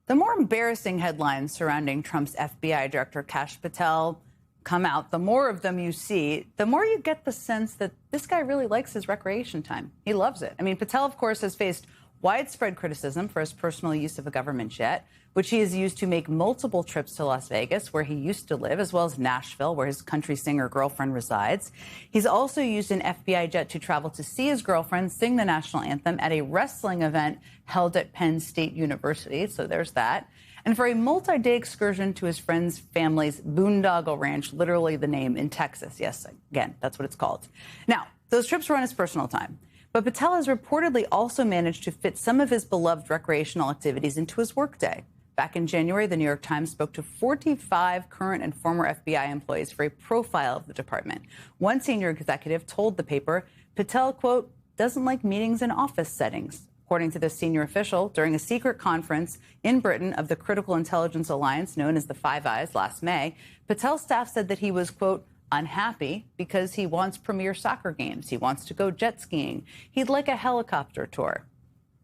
The more embarrassing headlines surrounding Trump's FBI Director Kash Patel come out, the more of them you see, the more you get the sense that this guy really likes his recreation time. He loves it. I mean, Patel, of course, has faced widespread criticism for his personal use of a government jet, which he has used to make multiple trips to Las Vegas, where he used to live, as well as Nashville, where his country singer girlfriend resides. He's also used an FBI jet to travel to see his girlfriend sing the national anthem at a wrestling event held at Penn State University. So there's that. And for a multi-day excursion to his friend's family's boondoggle ranch, literally the name, in Texas. Yes, again, that's what it's called. Now, those trips were on his personal time. But Patel has reportedly also managed to fit some of his beloved recreational activities into his workday. Back in January, the New York Times spoke to 45 current and former FBI employees for a profile of the department. One senior executive told the paper Patel, quote, doesn't like meetings in office settings. According to this senior official, during a secret conference in Britain of the Critical Intelligence Alliance, known as the Five Eyes, last May, Patel's staff said that he was, quote, unhappy because he wants premier soccer games. He wants to go jet skiing. He'd like a helicopter tour.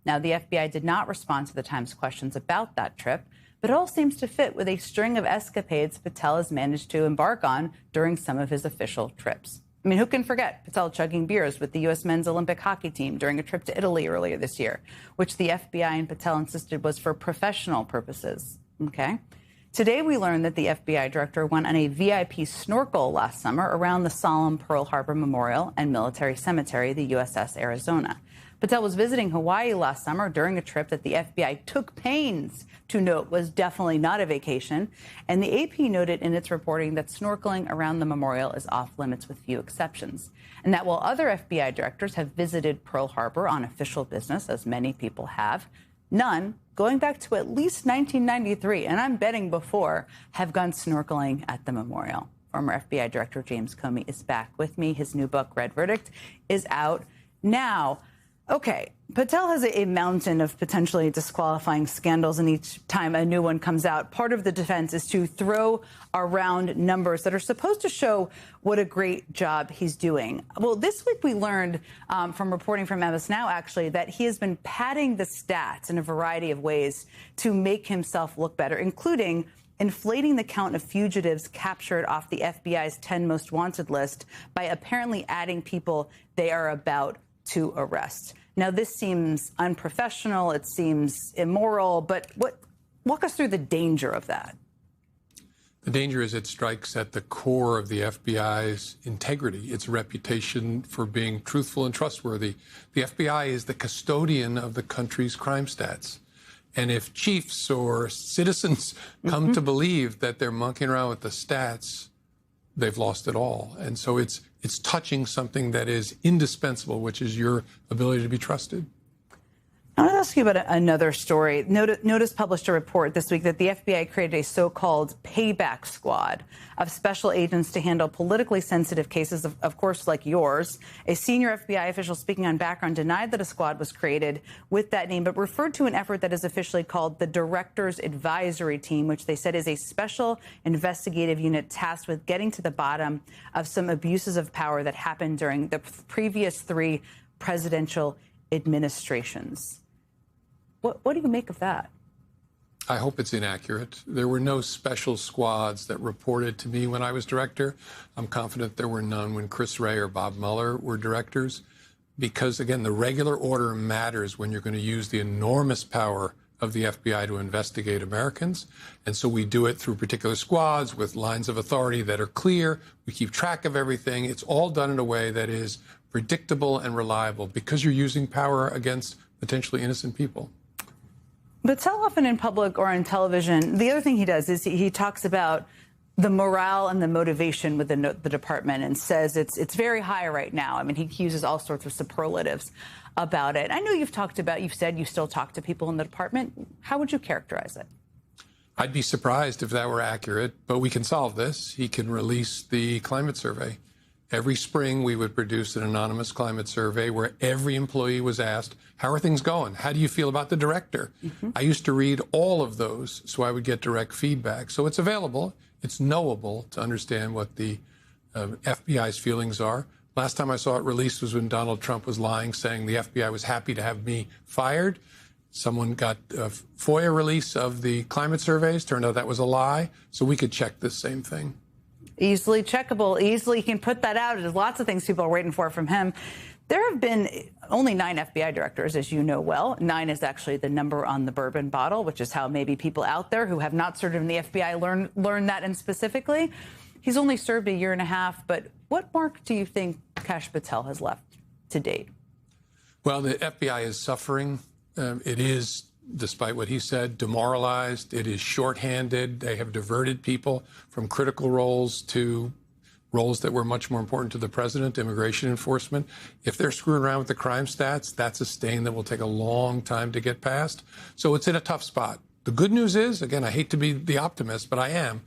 Now, the FBI did not respond to the Times questions about that trip, but it all seems to fit with a string of escapades Patel has managed to embark on during some of his official trips. I mean, who can forget Patel chugging beers with the U.S. men's Olympic hockey team during a trip to Italy earlier this year, which the FBI and Patel insisted was for professional purposes. Okay. Today, we learned that the FBI director went on a VIP snorkel last summer around the solemn Pearl Harbor Memorial and Military Cemetery, the USS Arizona. Patel was visiting Hawaii last summer during a trip that the FBI took pains to note was definitely not a vacation. And the AP noted in its reporting that snorkeling around the memorial is off limits with few exceptions. And that while other FBI directors have visited Pearl Harbor on official business, as many people have, none, going back to at least 1993, and I'm betting before, have gone snorkeling at the memorial. Former FBI Director James Comey is back with me. His new book, Red Verdict, is out now. Okay, Patel has a mountain of potentially disqualifying scandals, and each time a new one comes out, part of the defense is to throw around numbers that are supposed to show what a great job he's doing. Well, this week we learned from reporting from MS Now, actually, that he has been padding the stats in a variety of ways to make himself look better, including inflating the count of fugitives captured off the FBI's 10 most wanted list by apparently adding people they are about to arrest. Now, this seems unprofessional, it seems immoral, but walk us through the danger of that. The danger is it strikes at the core of the FBI's integrity, its reputation for being truthful and trustworthy. The FBI is the custodian of the country's crime stats. And if chiefs or citizens come to believe that they're monkeying around with the stats, they've lost it all. And so it's touching something that is indispensable, which is your ability to be trusted. I want to ask you about another story. Notice published a report this week that the FBI created a so-called payback squad of special agents to handle politically sensitive cases, of course, like yours. A senior FBI official speaking on background denied that a squad was created with that name, but referred to an effort that is officially called the Director's Advisory Team, which they said is a special investigative unit tasked with getting to the bottom of some abuses of power that happened during the previous 3 presidential administrations. What do you make of that? I hope it's inaccurate. There were no special squads that reported to me when I was director. I'm confident there were none when Chris Wray or Bob Mueller were directors, because, again, the regular order matters when you're going to use the enormous power of the FBI to investigate Americans. And so we do it through particular squads with lines of authority that are clear. We keep track of everything. It's all done in a way that is predictable and reliable because you're using power against potentially innocent people. But so often in public or on television, the other thing he does is he talks about the morale and the motivation within the department and says it's very high right now. I mean, he uses all sorts of superlatives about it. I know you've said you still talk to people in the department. How would you characterize it? I'd be surprised if that were accurate, but we can solve this. He can release the climate survey. Every spring, we would produce an anonymous climate survey where every employee was asked, how are things going? How do you feel about the director? I used to read all of those so I would get direct feedback. So it's available. It's knowable to understand what the FBI's feelings are. Last time I saw it released was when Donald Trump was lying, saying the FBI was happy to have me fired. Someone got a FOIA release of the climate surveys. Turned out that was a lie. So we could check this same thing. Easily checkable, easily he can put that out. There's lots of things people are waiting for from him. There have been only 9 FBI directors, as you know well. 9 is actually the number on the bourbon bottle, which is how maybe people out there who have not served in the FBI learn that and specifically. He's only served 1.5 years, but what mark do you think Kash Patel has left to date? Well, the FBI is suffering. It is, despite what he said, demoralized. It is shorthanded. They have diverted people from critical roles to roles that were much more important to the president, immigration enforcement. If they're screwing around with the crime stats, that's a stain that will take a long time to get past. So it's in a tough spot. The good news is, again, I hate to be the optimist, but I am.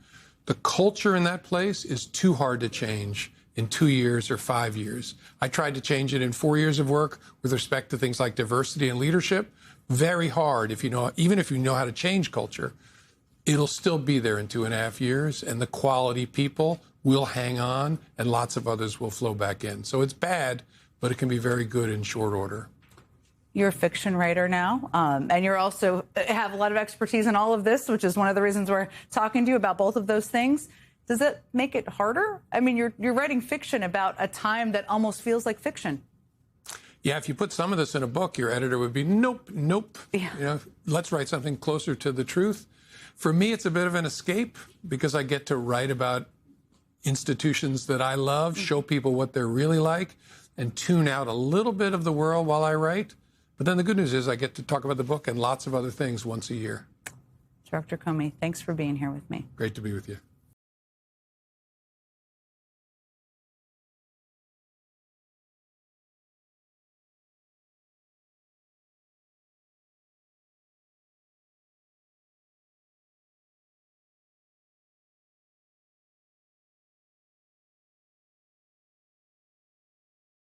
The culture in that place is too hard to change in 2 years or 5 years. I tried to change it in 4 years of work with respect to things like diversity and leadership. Very hard if you know, even if you know how to change culture, it'll still be there in 2.5 years, and the quality people will hang on, and lots of others will flow back in. So it's bad, but it can be very good in short order. You're a fiction writer now, and you're also have a lot of expertise in all of this, which is one of the reasons we're talking to you about both of those things. Does that make it harder? I mean, you're writing fiction about a time that almost feels like fiction. Yeah, if you put some of this in a book, your editor would be, nope. Yeah. You know, let's write something closer to the truth. For me, it's a bit of an escape because I get to write about institutions that I love, show people what they're really like, and tune out a little bit of the world while I write. But then the good news is I get to talk about the book and lots of other things once a year. Director Comey, thanks for being here with me. Great to be with you.